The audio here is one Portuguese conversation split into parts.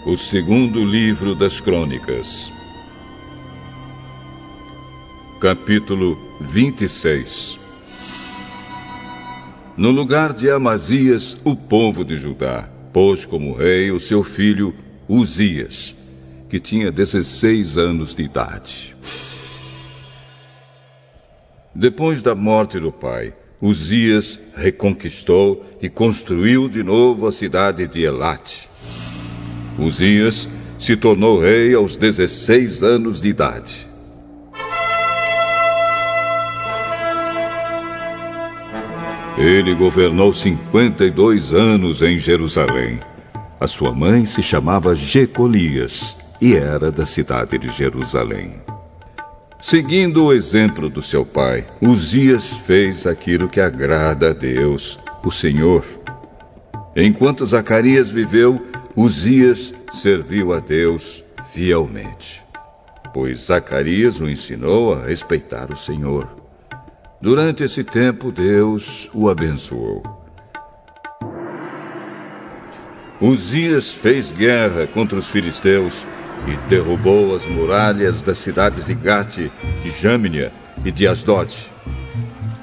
O segundo livro das Crônicas. Capítulo 26. No lugar de Amazias, o povo de Judá pôs como rei o seu filho Uzias, que tinha 16 anos de idade. Depois da morte do pai, Uzias reconquistou e construiu de novo a cidade de Elate. Uzias se tornou rei aos 16 anos de idade. Ele governou 52 anos em Jerusalém. A sua mãe se chamava Jecolias e era da cidade de Jerusalém. Seguindo o exemplo do seu pai, Uzias fez aquilo que agrada a Deus, o Senhor. Enquanto Zacarias viveu, Uzias serviu a Deus fielmente, pois Zacarias o ensinou a respeitar o Senhor. Durante esse tempo, Deus o abençoou. Uzias fez guerra contra os filisteus e derrubou as muralhas das cidades de Gate, de Jâmnia e de Asdod.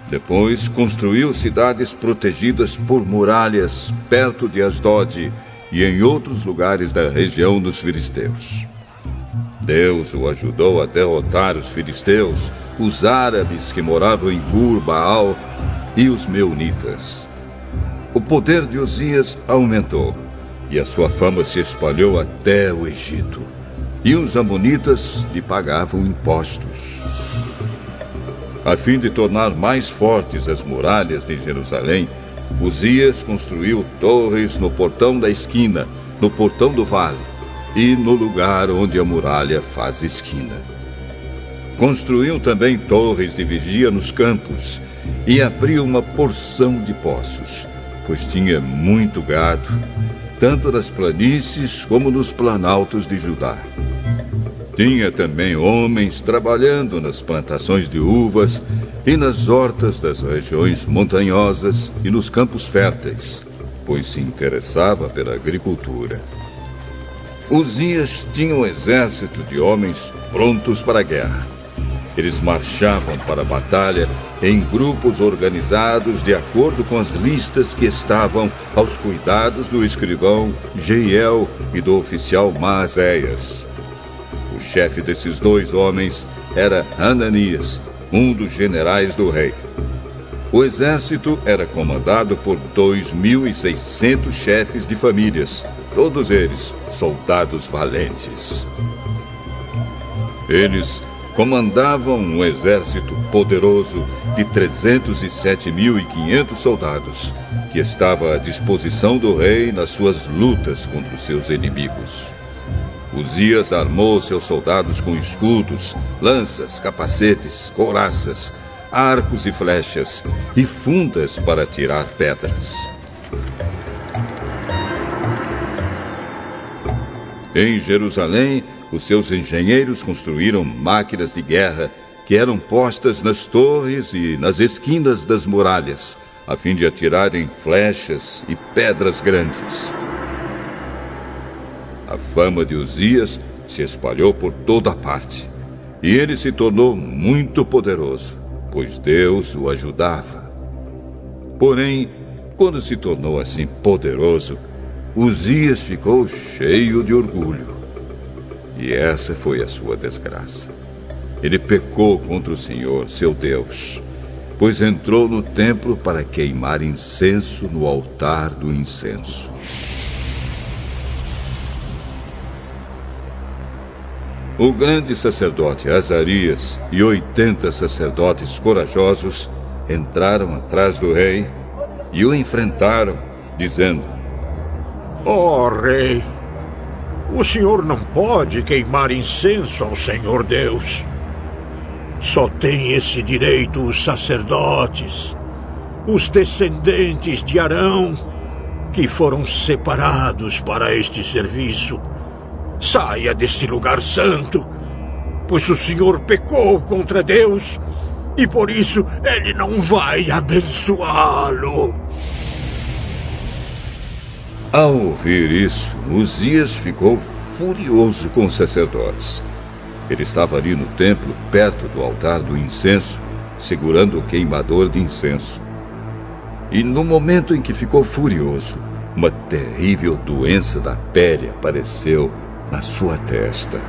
Depois construiu cidades protegidas por muralhas perto de Asdod e em outros lugares da região dos filisteus. Deus o ajudou a derrotar os filisteus, os árabes que moravam em Gur-Baal e os meunitas. O poder de Uzias aumentou e a sua fama se espalhou até o Egito. E os amonitas lhe pagavam impostos. A fim de tornar mais fortes as muralhas de Jerusalém, Uzias construiu torres no portão da esquina, no portão do vale e no lugar onde a muralha faz esquina. Construiu também torres de vigia nos campos e abriu uma porção de poços, pois tinha muito gado, tanto nas planícies como nos planaltos de Judá. Tinha também homens trabalhando nas plantações de uvas e nas hortas das regiões montanhosas e nos campos férteis, pois se interessava pela agricultura. Uzias tinha um exército de homens prontos para a guerra. Eles marchavam para a batalha em grupos organizados de acordo com as listas que estavam aos cuidados do escrivão Jeiel e do oficial Maazéias. O chefe desses dois homens era Hananias, um dos generais do rei. O exército era comandado por 2.600 chefes de famílias, todos eles soldados valentes. Eles comandavam um exército poderoso de 307.500 soldados, que estava à disposição do rei nas suas lutas contra os seus inimigos. Uzias armou seus soldados com escudos, lanças, capacetes, couraças, arcos e flechas e fundas para atirar pedras. Em Jerusalém, os seus engenheiros construíram máquinas de guerra que eram postas nas torres e nas esquinas das muralhas, a fim de atirarem flechas e pedras grandes. A fama de Uzias se espalhou por toda a parte, e ele se tornou muito poderoso, pois Deus o ajudava. Porém, quando se tornou assim poderoso, Uzias ficou cheio de orgulho. E essa foi a sua desgraça. Ele pecou contra o Senhor, seu Deus, pois entrou no templo para queimar incenso no altar do incenso. O grande sacerdote Azarias e 80 sacerdotes corajosos entraram atrás do rei e o enfrentaram, dizendo: Ó rei, o senhor não pode queimar incenso ao Senhor Deus. Só tem esse direito os sacerdotes, os descendentes de Arão, que foram separados para este serviço. Saia deste lugar santo, pois o senhor pecou contra Deus e por isso ele não vai abençoá-lo. Ao ouvir isso, Uzias ficou furioso com os sacerdotes. Ele estava ali no templo, perto do altar do incenso, segurando o queimador de incenso. E no momento em que ficou furioso, uma terrível doença da pele apareceu na sua testa.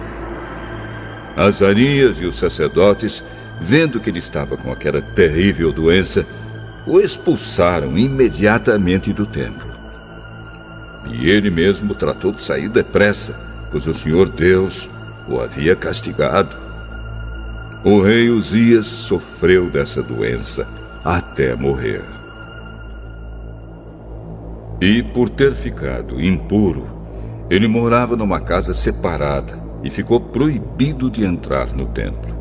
Azarias e os sacerdotes, vendo que ele estava com aquela terrível doença, o expulsaram imediatamente do templo. E ele mesmo tratou de sair depressa, pois o Senhor Deus o havia castigado. O rei Uzias sofreu dessa doença até morrer. E por ter ficado impuro, ele morava numa casa separada e ficou proibido de entrar no templo.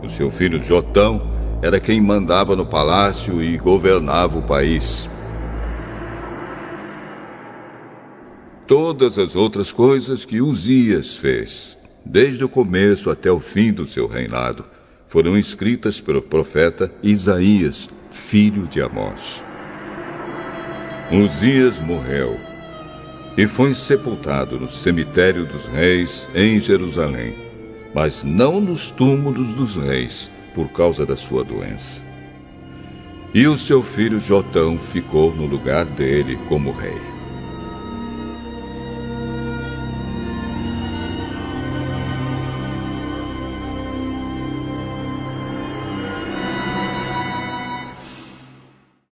O seu filho Jotão era quem mandava no palácio e governava o país. Todas as outras coisas que Uzias fez, desde o começo até o fim do seu reinado, foram escritas pelo profeta Isaías, filho de Amós. Uzias morreu e foi sepultado no cemitério dos reis em Jerusalém, mas não nos túmulos dos reis, por causa da sua doença. E o seu filho Jotão ficou no lugar dele como rei.